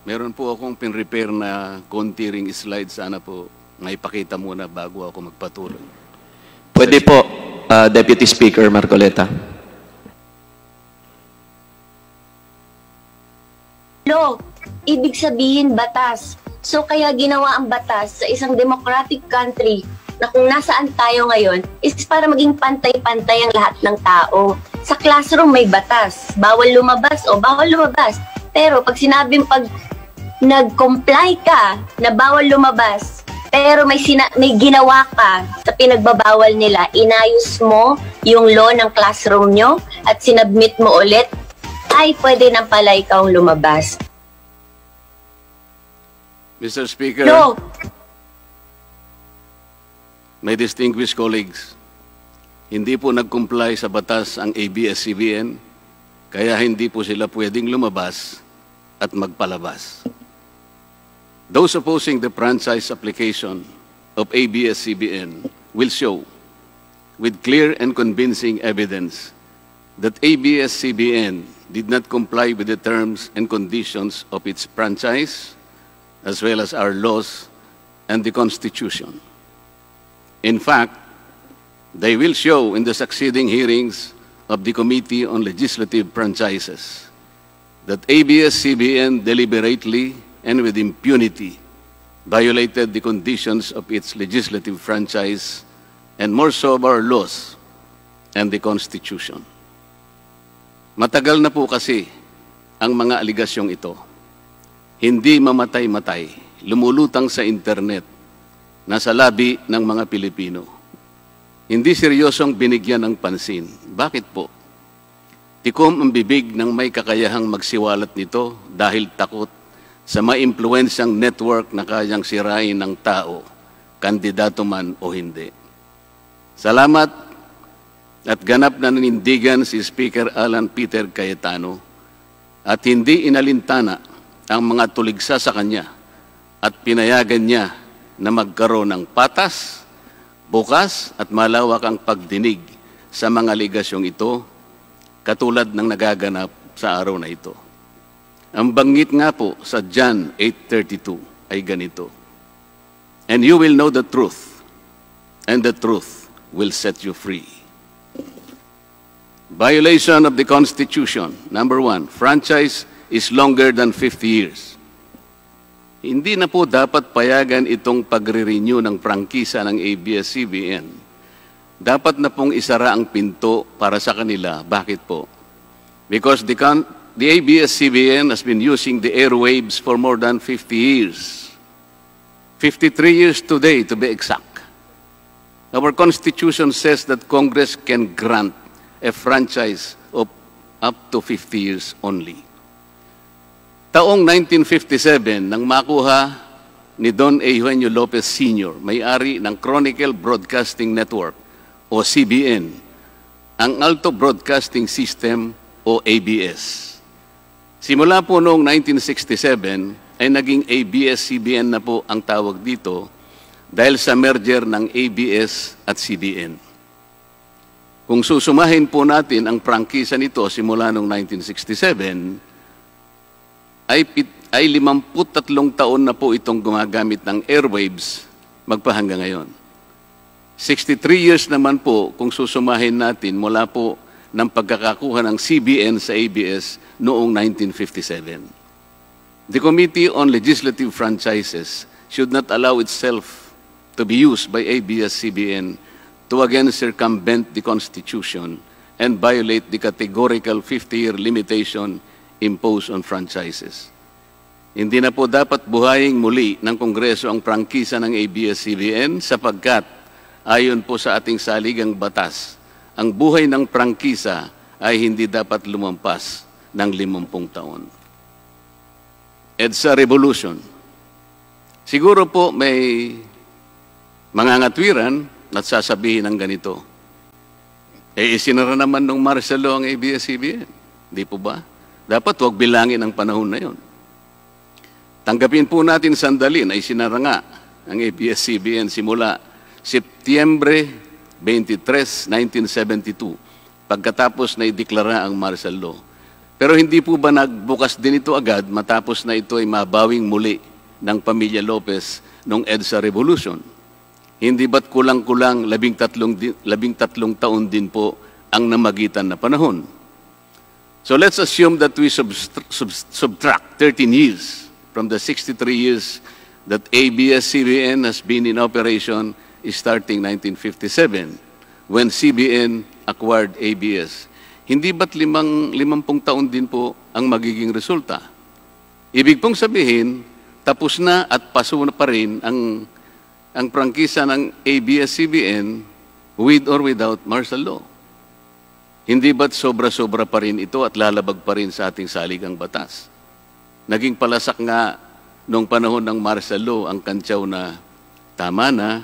Meron po akong pin-repair na konti ring slide. Sana po maipakita muna bago ako magpatuloy. Pwede po, Deputy Speaker Marcoleta. Law, ibig sabihin batas. So kaya ginawa ang batas sa isang democratic country na kung nasaan tayo ngayon is para maging pantay-pantay ang lahat ng tao. Sa classroom may batas, bawal lumabas o bawal lumabas. Pero pag sinabing pag nag-comply ka na bawal lumabas, pero may ginawa ka sa pinagbabawal nila, inayos mo yung law ng classroom nyo at sinabmit mo ulit, ay pwede nang pala ikaw lumabas. Mr. Speaker, No. my distinguished colleagues, hindi po nag-comply sa batas ang Abs-Cbn, kaya hindi po sila pwedeng lumabas at magpalabas. Those opposing the franchise application of Abs-Cbn will show with clear and convincing evidence that Abs-Cbn did not comply with the terms and conditions of its franchise, as well as our laws and the Constitution. In fact, they will show in the succeeding hearings of the Committee on Legislative Franchises that Abs-Cbn deliberately and with impunity violated the conditions of its legislative franchise and more so of our laws and the Constitution. Matagal na po kasi ang mga aligasyong ito. Hindi mamatay-matay, lumulutang sa internet, nasa labi ng mga Pilipino. Hindi seryosong binigyan ng pansin. Bakit po? Tikom ang bibig ng may kakayahang magsiwalat nito dahil takot sa maimpluwensyang network na kayang sirain ng tao, kandidato man o hindi. Salamat at ganap na nanindigan si Speaker Alan Peter Cayetano at hindi inalintana ang mga tuligsa sa kanya at pinayagan niya na magkaroon ng patas, bukas at malawak ang pagdinig sa mga aligasyong ito katulad ng nagaganap sa araw na ito. Ang banggit nga po sa John 8:32 ay ganito, "And you will know the truth, and the truth will set you free." Violation of the Constitution. Number 1, franchise is longer than 50 years. Hindi na po dapat payagan itong pagre-renew ng prangkisa ng Abs-Cbn. Dapat na pong isara ang pinto para sa kanila. Bakit po? Because the Abs-Cbn has been using the airwaves for more than 50 years. 53 years today, to be exact. Our Constitution says that Congress can grant a franchise of up to 50 years only. Taong 1957, nang makuha ni Don Eugenio Lopez Sr., may-ari ng Chronicle Broadcasting Network o CBN, ang Alto Broadcasting System o ABS. Simula po noong 1967 ay naging Abs-Cbn na po ang tawag dito dahil sa merger ng ABS at CBN. Kung susumahin po natin ang prangkisa nito simula noong 1967, ay 53 taon na po itong gumagamit ng airwaves magpahanggang ngayon. 63 years naman po kung susumahin natin mula po ng pagkakakuha ng CBN sa ABS noong 1957. The Committee on Legislative Franchises should not allow itself to be used by Abs-Cbn to again circumvent the Constitution and violate the categorical 50-year limitation imposed on franchises. Hindi na po dapat buhayin muli ng Kongreso ang prangkisa ng Abs-Cbn sapagkat ayon po sa ating saligang batas, ang buhay ng prangkisa ay hindi dapat lumampas ng 50 taon. EDSA Revolution. Siguro po may mangangatwiran at sasabihin ng ganito, isinara naman ng martial law ang Abs-Cbn. Di po ba? Dapat huwag bilangin ang panahon na yon. Tanggapin po natin sandali na isinara nga ang Abs-Cbn simula Setyembre 23, 1972, pagkatapos na ideklara ang martial law. Pero hindi po ba nagbukas din ito agad matapos na ito ay mabawing muli ng pamilya Lopez noong EDSA Revolution? Hindi ba't kulang-kulang 13 taon din po ang namagitan na panahon? So let's assume that we subtract 13 years from the 63 years that ABS-CBN has been in operation starting 1957 when CBN acquired ABS. Hindi ba't 50 taon din po ang magiging resulta? Ibig pong sabihin, tapos na at paso na pa rin ang prangkisa ng ABS-CBN with or without martial law. Hindi ba't sobra-sobra pa rin ito at lalabag pa rin sa ating saligang batas? Naging palasak nga noong panahon ng martial law ang kantsaw na tama na,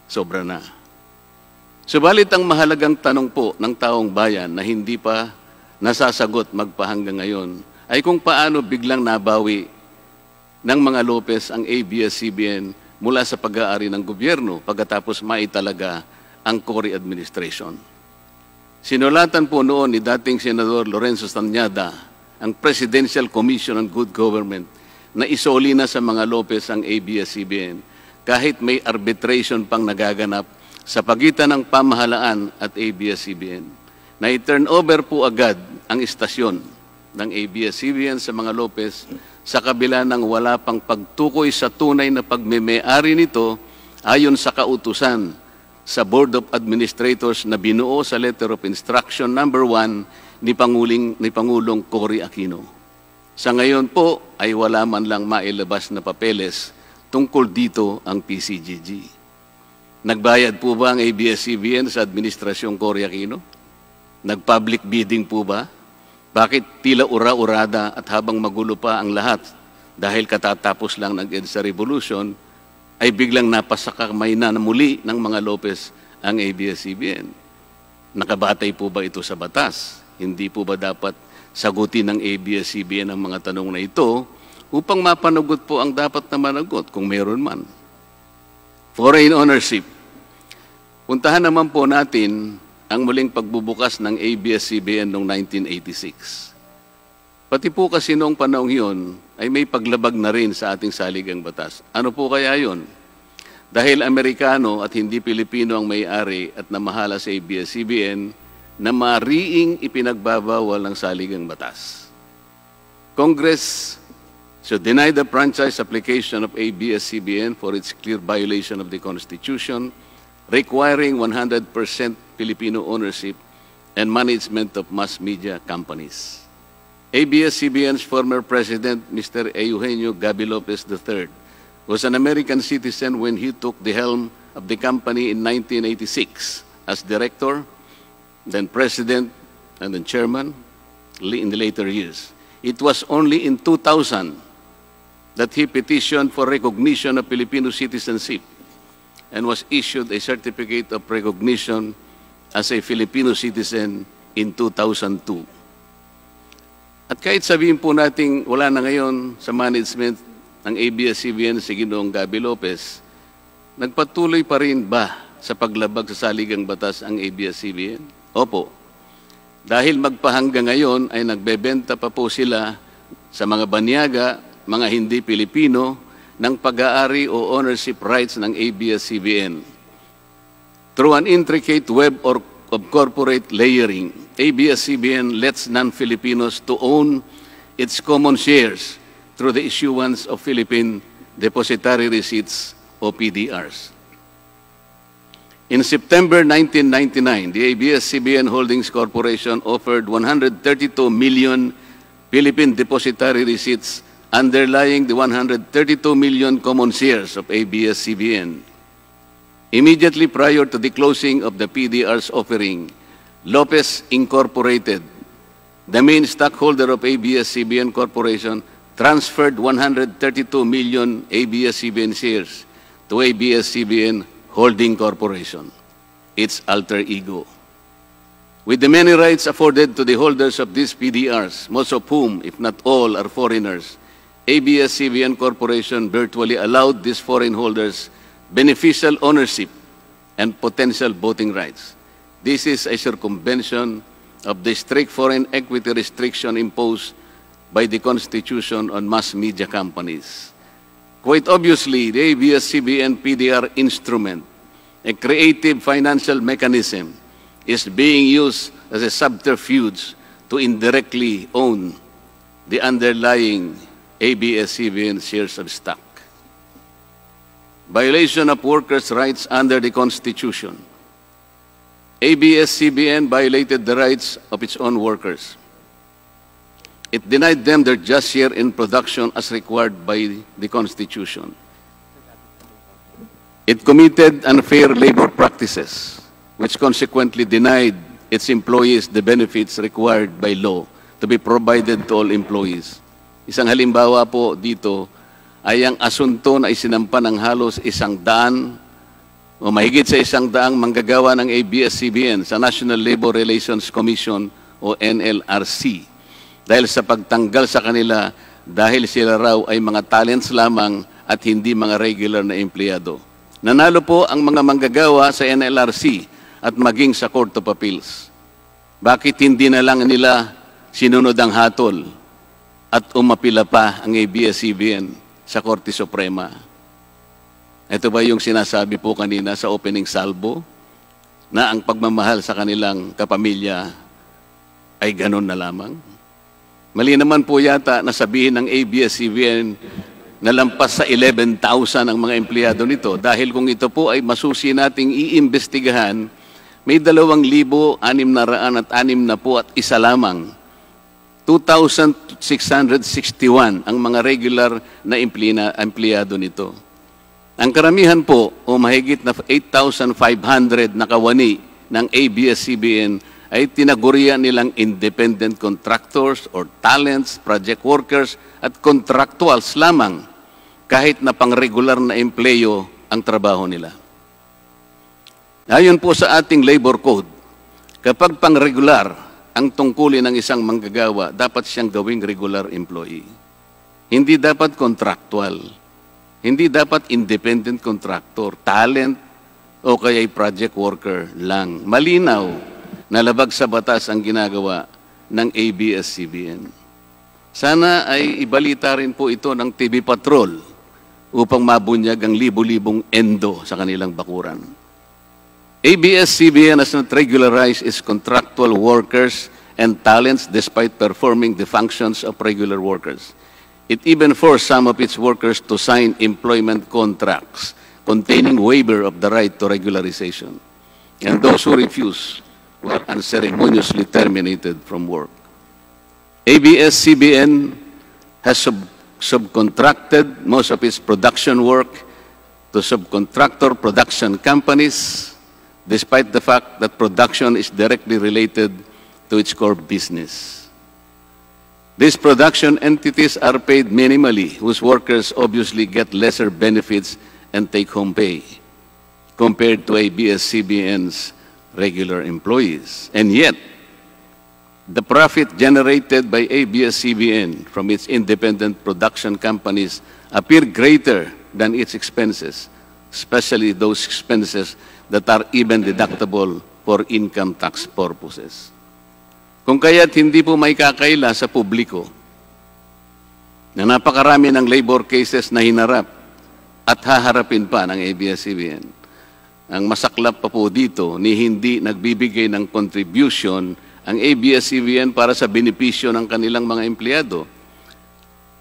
sobra na. Subalit ang mahalagang tanong po ng taong bayan na hindi pa nasasagot magpahanggang ngayon ay kung paano biglang nabawi ng mga Lopez ang ABS-CBN mula sa pag-aari ng gobyerno pagkatapos maitalaga ang Cory administration. Sinulatan po noon ni dating Senador Lorenzo Tanyada ang Presidential Commission on Good Government na isoli na sa mga Lopez ang ABS-CBN kahit may arbitration pang nagaganap sa pagitan ng pamahalaan at ABS-CBN. Na i-turn over po agad ang istasyon ng ABS-CBN sa mga Lopez sa kabila ng wala pang pagtukoy sa tunay na pagmeme-ari nito ayon sa kautusan sa Board of Administrators na binuo sa Letter of Instruction No. 1 ni Pangulong Cory Aquino. Sa ngayon po ay wala man lang mailabas na papeles tungkol dito ang PCGG. Nagbayad po ba ang ABS-CBN sa Administrasyong Cory Aquino? Nag-public bidding po ba? Bakit tila ura-urada at habang magulo pa ang lahat dahil katatapos lang ng EDSA Revolution, ay biglang napasakamay na muli ng mga Lopez ang ABS-CBN? Nakabatay po ba ito sa batas? Hindi po ba dapat sagutin ng ABS-CBN ang mga tanong na ito upang mapanagot po ang dapat na managot kung meron man? Foreign ownership. Puntahan naman po natin ang muling pagbubukas ng ABS-CBN noong 1986. Pati po kasi noong panahon yun ay may paglabag na rin sa ating saligang batas. Ano po kaya yun? Dahil Amerikano at hindi Pilipino ang may-ari at namahala sa ABS-CBN na mariing ipinagbabawal ng saligang batas. Congress should deny the franchise application of ABS-CBN for its clear violation of the Constitution, requiring 100% Filipino ownership and management of mass media companies. ABS-CBN's former president, Mr. Eugenio Gaby Lopez III, was an American citizen when he took the helm of the company in 1986 as director, then president, and then chairman in the later years. It was only in 2000 that he petitioned for recognition of Filipino citizenship and was issued a certificate of recognition as a Filipino citizen in 2002. At kahit sabihin po nating wala na ngayon sa management ng ABS-CBN si Ginoong Gaby Lopez, nagpatuloy pa rin ba sa paglabag sa saligang batas ang ABS-CBN? Opo. Dahil magpahanggang ngayon ay nagbebenta pa po sila sa mga banyaga, mga hindi Pilipino, ng pag-aari o ownership rights ng ABS-CBN. Through an intricate web of corporate layering, ABS-CBN lets non-Filipinos to own its common shares through the issuance of Philippine Depositary Receipts o PDRs. In September 1999, the ABS-CBN Holdings Corporation offered 132 million Philippine Depositary Receipts underlying the 132 million common shares of ABS-CBN. Immediately prior to the closing of the PDR's offering, Lopez Incorporated, the main stockholder of ABS-CBN Corporation, transferred 132 million ABS-CBN shares to ABS-CBN Holding Corporation, its alter ego. With the many rights afforded to the holders of these PDRs, most of whom, if not all, are foreigners, ABS-CBN Corporation virtually allowed these foreign holders beneficial ownership and potential voting rights. This is a circumvention of the strict foreign equity restriction imposed by the Constitution on mass media companies. Quite obviously, the ABS-CBN PDR instrument, a creative financial mechanism, is being used as a subterfuge to indirectly own the underlying ABS-CBN shares of stock. Violation of workers' rights under the Constitution. ABS-CBN violated the rights of its own workers. It denied them their just share in production as required by the Constitution. It committed unfair labor practices, which consequently denied its employees the benefits required by law to be provided to all employees. Isang halimbawa po dito ay ang asunto na isinampa ng halos 100 o mahigit sa 100 manggagawa ng ABS-CBN sa National Labor Relations Commission o NLRC dahil sa pagtanggal sa kanila dahil sila raw ay mga talents lamang at hindi mga regular na empleyado. Nanalo po ang mga manggagawa sa NLRC at maging sa Court of Appeals. Bakit hindi na lang nila sinunod ang hatol at umapila pa ang ABS-CBN sa Korte Suprema? Ito ba yung sinasabi po kanina sa opening salvo na ang pagmamahal sa kanilang kapamilya ay ganun na lamang? Mali naman po yata na sabihin ng ABS-CBN na lampas sa 11,000 ang mga empleyado nito dahil kung ito po ay masusi nating iimbestigahan, may 2,661 at isa lamang. 2,661 ang mga regular na empleyado nito. Ang karamihan po o mahigit na 8,500 na kawani ng ABS-CBN ay tinagurian nilang independent contractors or talents, project workers at contractuals lamang kahit na pang-regular na empleyo ang trabaho nila. Ayon po sa ating labor code, kapag pang-regular ang tungkulin ng isang manggagawa, dapat siyang gawing regular employee. Hindi dapat contractual. Hindi dapat independent contractor, talent o kaya'y project worker lang. Malinaw na labag sa batas ang ginagawa ng ABS-CBN. Sana ay ibalita rin po ito ng TV Patrol upang mabunyag ang libo-libong endo sa kanilang bakuran. ABS-CBN has not regularized its contractual workers and talents despite performing the functions of regular workers. It even forced some of its workers to sign employment contracts containing waiver of the right to regularization. And those who refuse were unceremoniously terminated from work. ABS-CBN has subcontracted most of its production work to subcontractor production companies, despite the fact that production is directly related to its core business. These production entities are paid minimally, whose workers obviously get lesser benefits and take-home pay compared to ABS-CBN's regular employees. And yet, the profit generated by ABS-CBN from its independent production companies appear greater than its expenses, especially those expenses that are even deductible for income tax purposes. Kung kaya't hindi po may kakaila sa publiko na napakarami ng labor cases na hinarap at haharapin pa ng ABS-CBN. Ang masaklap pa po dito ni hindi nagbibigay ng contribution ang ABS-CBN para sa benepisyo ng kanilang mga empleyado.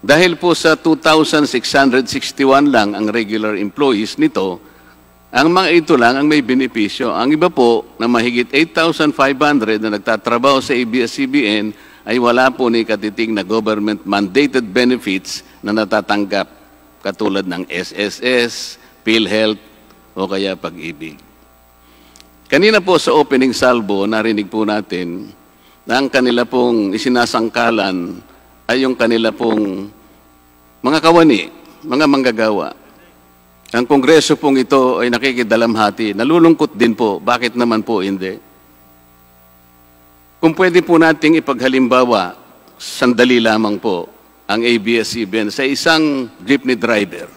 Dahil po sa 2,661 lang ang regular employees nito, ang mga ito lang ang may benepisyo. Ang iba po na mahigit 8,500 na nagtatrabaho sa ABS-CBN ay wala po ni katiting na government-mandated benefits na natatanggap katulad ng SSS, PhilHealth o kaya Pag-ibig. Kanina po sa opening salvo, narinig po natin na ang kanila pong isinasangkalan ay yung kanila pong mga kawani, mga manggagawa. Ang kongreso pong ito ay nakikidalamhati. Nalulungkot din po. Bakit naman po hindi? Kung pwede po nating ipaghalimbawa, sandali lamang po, ang ABS-CBN sa isang jeepney driver.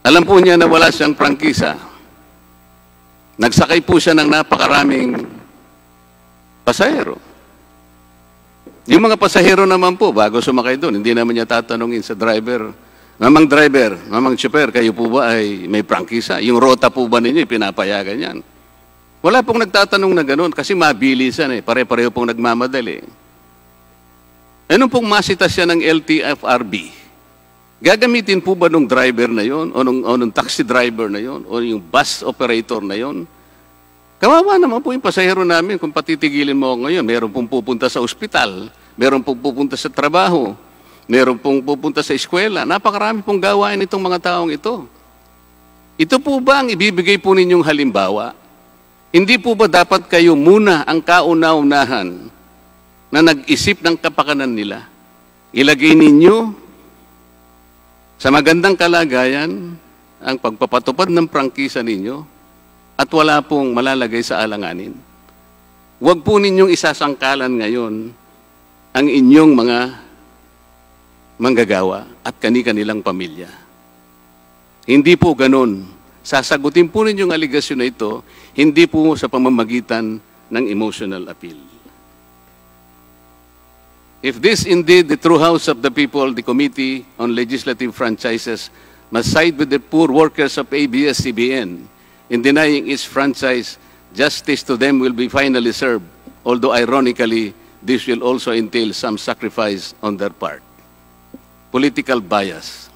Alam po niya na wala siyang prangkisa. Nagsakay po siya ng napakaraming pasahero. Yung mga pasahero naman po, bago sumakay doon, hindi naman niya tatanungin sa driver, driver, mamang chopper, kayo po ba ay may prangkisa? Yung rota po ba ninyo, pinapayagan yan? Wala pong nagtatanong na gano'n kasi mabilisan eh. Pare-pareho pong nagmamadali. Anong pong masita siya ng LTFRB? Gagamitin po ba nung driver na yon o nung taxi driver na yon o yung bus operator na yon? Kawawa naman po yung pasahero namin kung patitigilin mo ngayon. Meron pong pupunta sa ospital, meron pong pupunta sa trabaho, meron pong pupunta sa eskwela. Napakarami pong gawain itong mga taong ito. Ito po ba ang ibibigay po ninyong halimbawa? Hindi po ba dapat kayo muna ang kauna-unahan na nag-isip ng kapakanan nila? Ilagay ninyo sa magandang kalagayan ang pagpapatupad ng prangkisa ninyo at wala pong malalagay sa alanganin. Huwag po ninyong isasangkalan ngayon ang inyong mga manggagawa at kani-kanilang pamilya. Hindi po ganun. Sasagutin po ninyong aligasyon na ito, hindi po sa pamamagitan ng emotional appeal. If this indeed the true house of the people, the Committee on Legislative Franchises must side with the poor workers of ABS-CBN in denying its franchise, justice to them will be finally served, although ironically, this will also entail some sacrifice on their part. Political bias.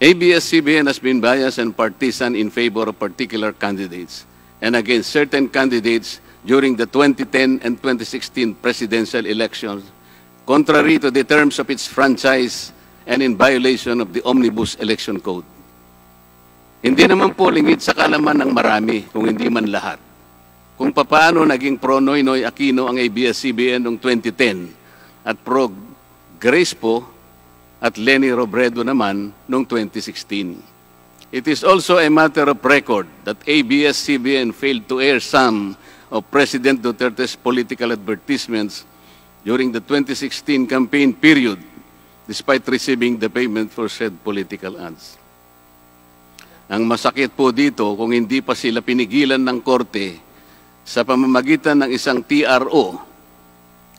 ABS-CBN has been biased and partisan in favor of particular candidates and against certain candidates during the 2010 and 2016 presidential elections, contrary to the terms of its franchise and in violation of the Omnibus Election Code. Hindi naman po lingid sa kalaman ng marami, kung hindi man lahat, kung paano naging pro-Noynoy Aquino ang ABS-CBN noong 2010 at pro-Grace po at Lenny Robredo naman noong 2016. It is also a matter of record that ABS-CBN failed to air some of President Duterte's political advertisements during the 2016 campaign period, despite receiving the payment for said political ads. Ang masakit po dito, kung hindi pa sila pinigilan ng korte sa pamamagitan ng isang TRO,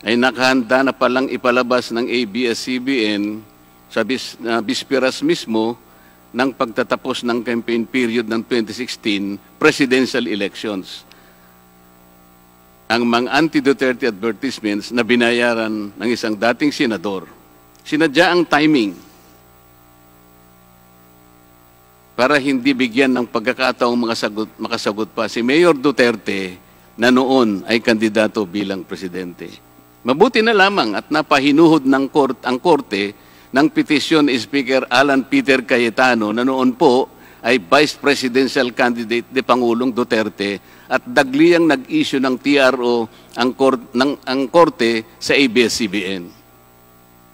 ay nakahanda na palang ipalabas ng ABS-CBN sa bisperas mismo ng pagtatapos ng campaign period ng 2016 presidential elections. Ang mga anti-Duterte advertisements na binayaran ng isang dating senador, sinadya ang timing para hindi bigyan ng pagkakataong makasagot pa si Mayor Duterte na noon ay kandidato bilang presidente. Mabuti na lamang at napahinuhod ng ang korte ng petisyon ni Speaker Alan Peter Cayetano na noon po ay Vice Presidential Candidate ni Pangulong Duterte at dagliang nag-issue ng TRO ang korte sa ABS-CBN.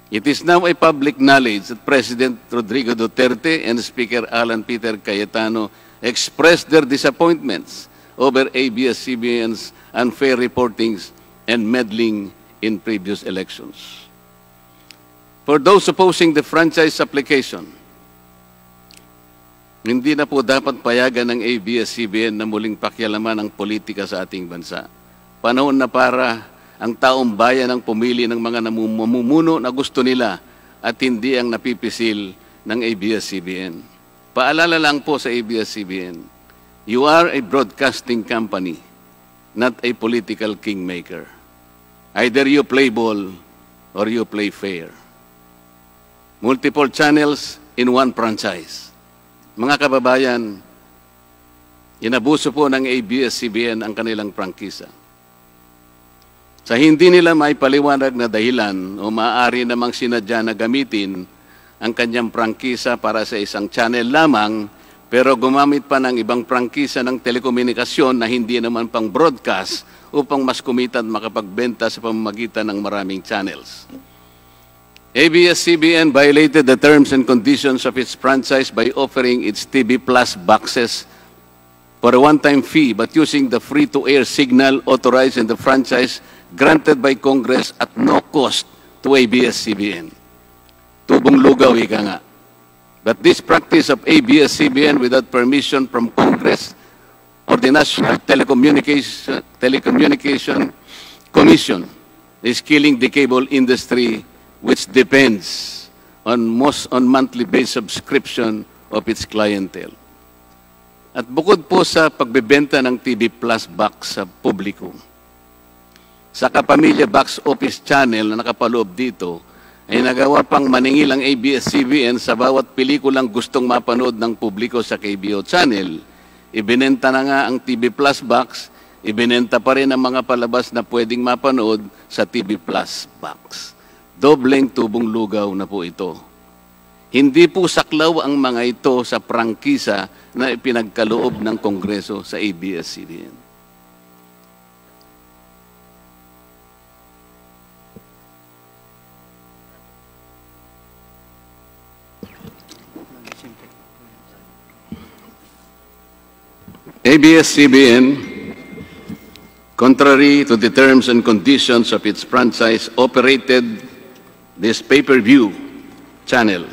It is now a public knowledge that President Rodrigo Duterte and Speaker Alan Peter Cayetano expressed their disappointments over ABS-CBN's unfair reportings and meddling in previous elections. For those opposing the franchise application, hindi na po dapat payagan ng ABS-CBN na muling pakialaman ang politika sa ating bansa. Panahon na para ang taong bayan ang pumili ng mga namumuno na gusto nila at hindi ang napipisil ng ABS-CBN. Paalala lang po sa ABS-CBN, you are a broadcasting company, not a political kingmaker. Either you play ball or you play fair. Multiple channels in one franchise. Mga kababayan, inabuso po ng ABS-CBN ang kanilang prangkisa. Sa hindi nila may paliwanag na dahilan o maaari namang sinadya na gamitin ang kanyang prangkisa para sa isang channel lamang, pero gumamit pa ng ibang prangkisa ng telekomunikasyon na hindi naman pang broadcast upang mas kumita at makapagbenta sa pamamagitan ng maraming channels. ABS-CBN violated the terms and conditions of its franchise by offering its TV Plus boxes for a one-time fee but using the free-to-air signal authorized in the franchise granted by Congress at no cost to ABS-CBN. Tubong lugaw, ika nga. But this practice of ABS-CBN without permission from Congress or the National Telecommunication Commission is killing the cable industry, which depends on monthly-based subscription of its clientele. At bukod po sa pagbebenta ng TV Plus box sa publiko, sa Kapamilya Box Office Channel na nakapaloob dito, ay nagawa pang maningil ang ABS-CBN sa bawat pelikulang gustong mapanood ng publiko sa KBO Channel. Ibinenta na nga ang TV Plus box, ibinenta pa rin ang mga palabas na pwedeng mapanood sa TV Plus box. Dobleng tubong lugaw na po ito. Hindi po saklaw ang mga ito sa prangkisa na ipinagkaloob ng Kongreso sa ABS-CBN. ABS-CBN, contrary to the terms and conditions of its franchise, operated this pay-per-view channel,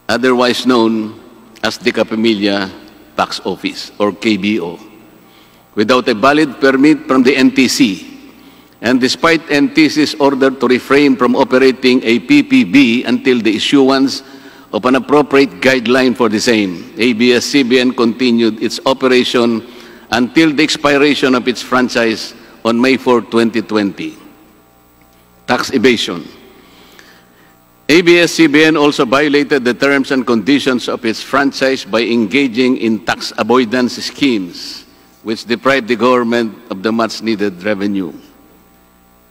otherwise known as the Kapamilya Box Office, or KBO, without a valid permit from the NTC. And despite NTC's order to refrain from operating a PPB until the issuance of an appropriate guideline for the same, ABS-CBN continued its operation until the expiration of its franchise on May 4, 2020. Tax evasion. ABS-CBN also violated the terms and conditions of its franchise by engaging in tax avoidance schemes, which deprived the government of the much-needed revenue.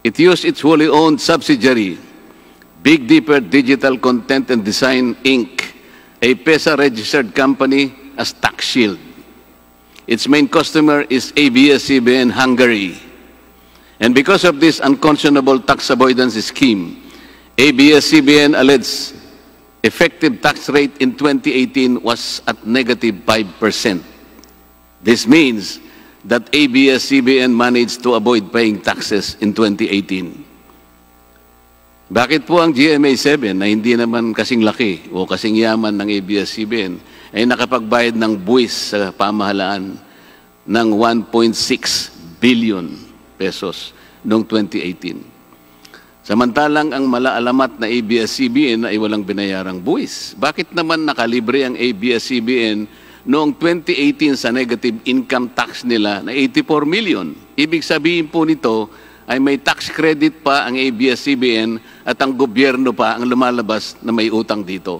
It used its wholly owned subsidiary, Big Dipper Digital Content and Design, Inc., a PESA-registered company, as tax shield. Its main customer is ABS-CBN Hungary. And because of this unconscionable tax avoidance scheme, ABS-CBN alleged effective tax rate in 2018 was at -5%. This means that ABS-CBN managed to avoid paying taxes in 2018. Bakit po ang GMA7 na hindi naman kasing laki o kasing yaman ng ABS-CBN ay nakapagbayad ng buwis sa pamahalaan ng 1.6 billion pesos noong 2018? Samantalang ang malaalamat na ABS-CBN ay walang binayarang buwis. Bakit naman nakalibre ang ABS-CBN noong 2018 sa negative income tax nila na 84 million? Ibig sabihin po nito ay may tax credit pa ang ABS-CBN at ang gobyerno pa ang lumalabas na may utang dito.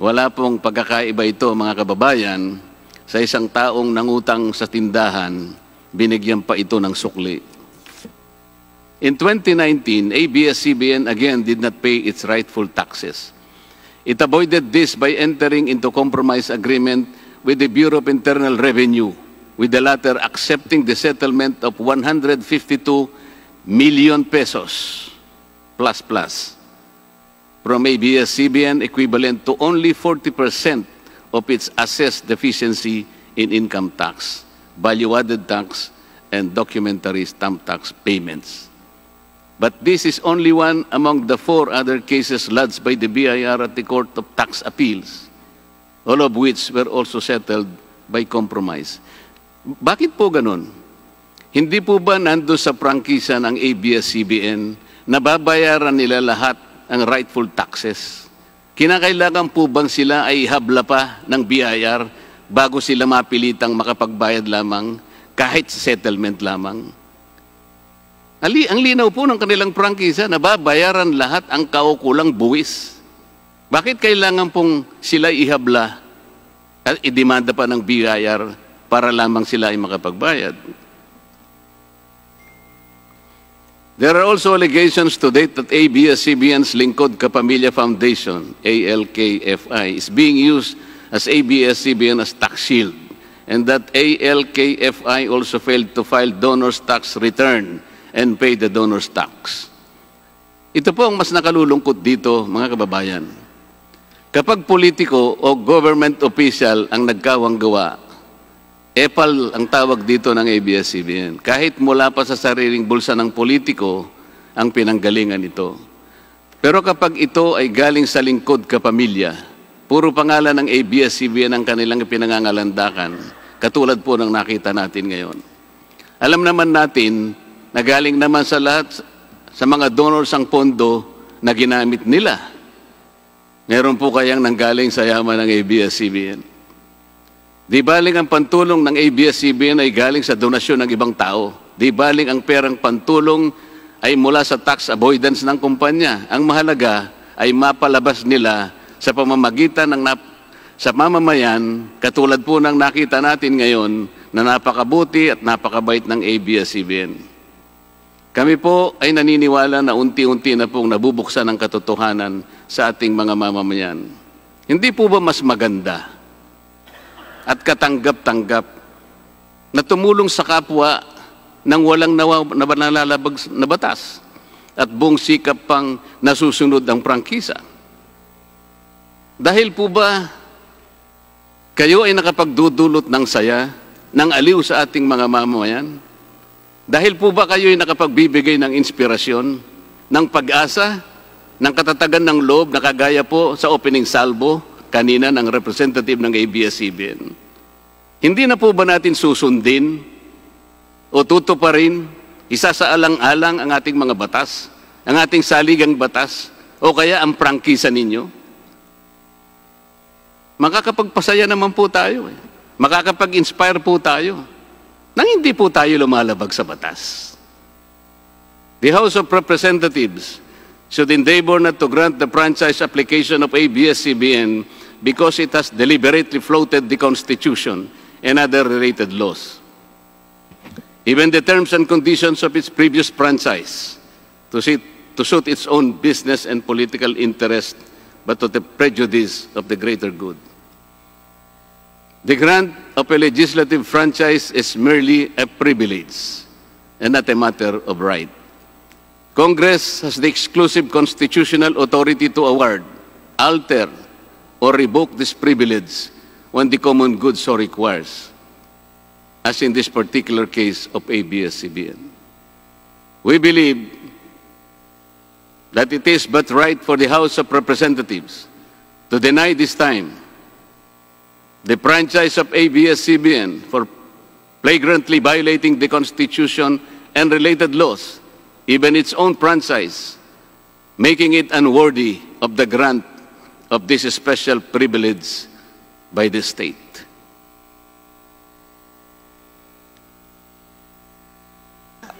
Wala pong pagkakaiba ito, mga kababayan, sa isang taong nangutang sa tindahan, binigyan pa ito ng sukli. In 2019, ABS-CBN again did not pay its rightful taxes. It avoided this by entering into compromise agreement with the Bureau of Internal Revenue, with the latter accepting the settlement of 152 million pesos plus from ABS-CBN, equivalent to only 40% of its assessed deficiency in income tax, value-added tax, and documentary stamp tax payments. But this is only one among the 4 other cases lodged by the BIR at the Court of Tax Appeals, all of which were also settled by compromise. Bakit po ganun? Hindi po ba nando sa prangkisa ng ABS-CBN na babayaran nila lahat ang rightful taxes? Kinakailangan po bang sila ay habla pa ng BIR bago sila mapilitang makapagbayad lamang kahit settlement lamang? Ang linaw po ng kanilang prangkisa na babayaran lahat ang kaukulang buwis. Bakit kailangan pong sila ihabla at idemanda pa ng BIR para lamang sila ay makapagbayad? There are also allegations to date that ABS-CBN's Lingkod Kapamilya Foundation, ALKFI, is being used as ABS-CBN as tax shield, and that ALKFI also failed to file donor's tax return and pay the donor's tax. Ito po ang mas nakalulungkot dito, mga kababayan. Kapag politiko o government official ang nagkawang gawa, epal ang tawag dito ng ABS-CBN. Kahit mula pa sa sariling bulsa ng politiko, ang pinanggalingan ito. Pero kapag ito ay galing sa lingkod kapamilya, puro pangalan ng ABS-CBN ang kanilang pinangangalandakan, katulad po ng nakita natin ngayon. Alam naman natin na galing naman sa lahat, sa mga donors ang pondo na ginamit nila. Meron po kayang nanggaling sa yaman ng ABS-CBN. Di baling ang pantulong ng ABS-CBN ay galing sa donasyon ng ibang tao. Di baling ang perang pantulong ay mula sa tax avoidance ng kumpanya. Ang mahalaga ay mapalabas nila sa pamamagitan ng sa mamamayan, katulad po ng nakita natin ngayon na napakabuti at napakabait ng ABS-CBN. Kami po ay naniniwala na unti-unti na pong nabubuksan ang katotohanan sa ating mga mamamayan. Hindi po ba mas maganda at katanggap-tanggap na tumulong sa kapwa ng walang nalalabag na batas at buong sikap pang nasusunod ang prangkisa? Dahil po ba kayo ay nakapagdudulot ng saya, ng aliw sa ating mga mamamayan? Dahil po ba kayo ay nakapagbibigay ng inspirasyon, ng pag-asa, ng katatagan ng loob na kagaya po sa opening salvo kanina ng representative ng ABS-CBN? Hindi na po ba natin susundin o tutuparin, isa sa alang-alang ang ating mga batas, ang ating saligang batas, o kaya ang prangkisa ninyo? Makakapagpasaya naman po tayo. Makakapag-inspire po tayo nang hindi po tayo lumalabag sa batas. The House of Representatives should endeavor not to grant the franchise application of ABS-CBN because it has deliberately floated the Constitution and other related laws. Even the terms and conditions of its previous franchise to suit its own business and political interest, but to the prejudice of the greater good. The grant of a legislative franchise is merely a privilege and not a matter of right. Congress has the exclusive constitutional authority to award, alter, or revoke this privilege when the common good so requires, as in this particular case of ABS-CBN. We believe that it is but right for the House of Representatives to deny this time the franchise of ABS-CBN for flagrantly violating the Constitution and related laws, even its own franchise, making it unworthy of the grant of this special privilege by the state.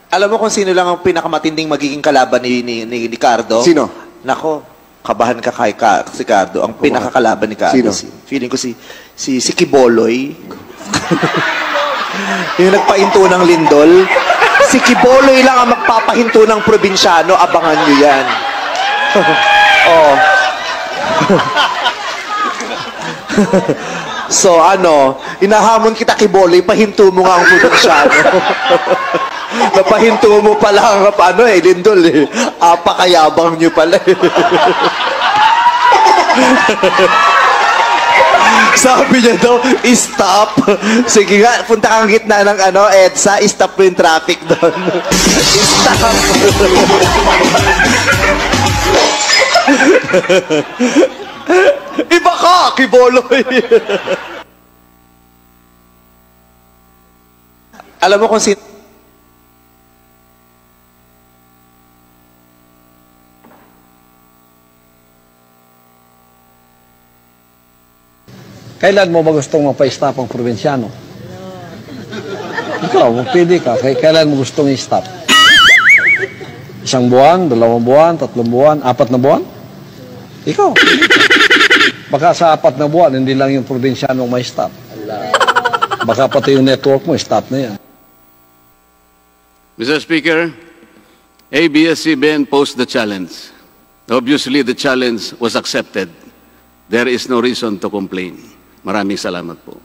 Alam mo kung sino lang ang pinakamatinding magiging kalaban ni Cardo? Sino? Nako, kabahan ka kay si Cardo. Ang pinakakalaban ni Cardo. Sino? Feeling ko si Kiboloy. Yung nagpahinto ng lindol. Si Kiboloy lang ang magpapahinto ng probinsyano. Abangan nyo yan. Oh. So ano, inahamon kita Kiboloy, pahinto mo nga ang probinsyano. Napahinto mo pala ang lindol eh. Apakayabang nyo pala eh. Sabi niya daw, stop. Sige nga, punta kang gitna ng EDSA, stop mo yung traffic doon. Stop. Iba ka, Kiboloy. Alam mo kung Kailan mo ba gustong mapa-stop ang probinsyano? Ikaw, pwede ka. Kailan mo gustong i-stop? 1 buwan, 2 buwan, 3 buwan, 4 na buwan? Ikaw. Baka sa 4 na buwan, hindi lang yung probinsyano may stop. Baka pati yung network mo, stop na yan. Mr. Speaker, ABS-CBN posed the challenge. Obviously, the challenge was accepted. There is no reason to complain. Maraming salamat po.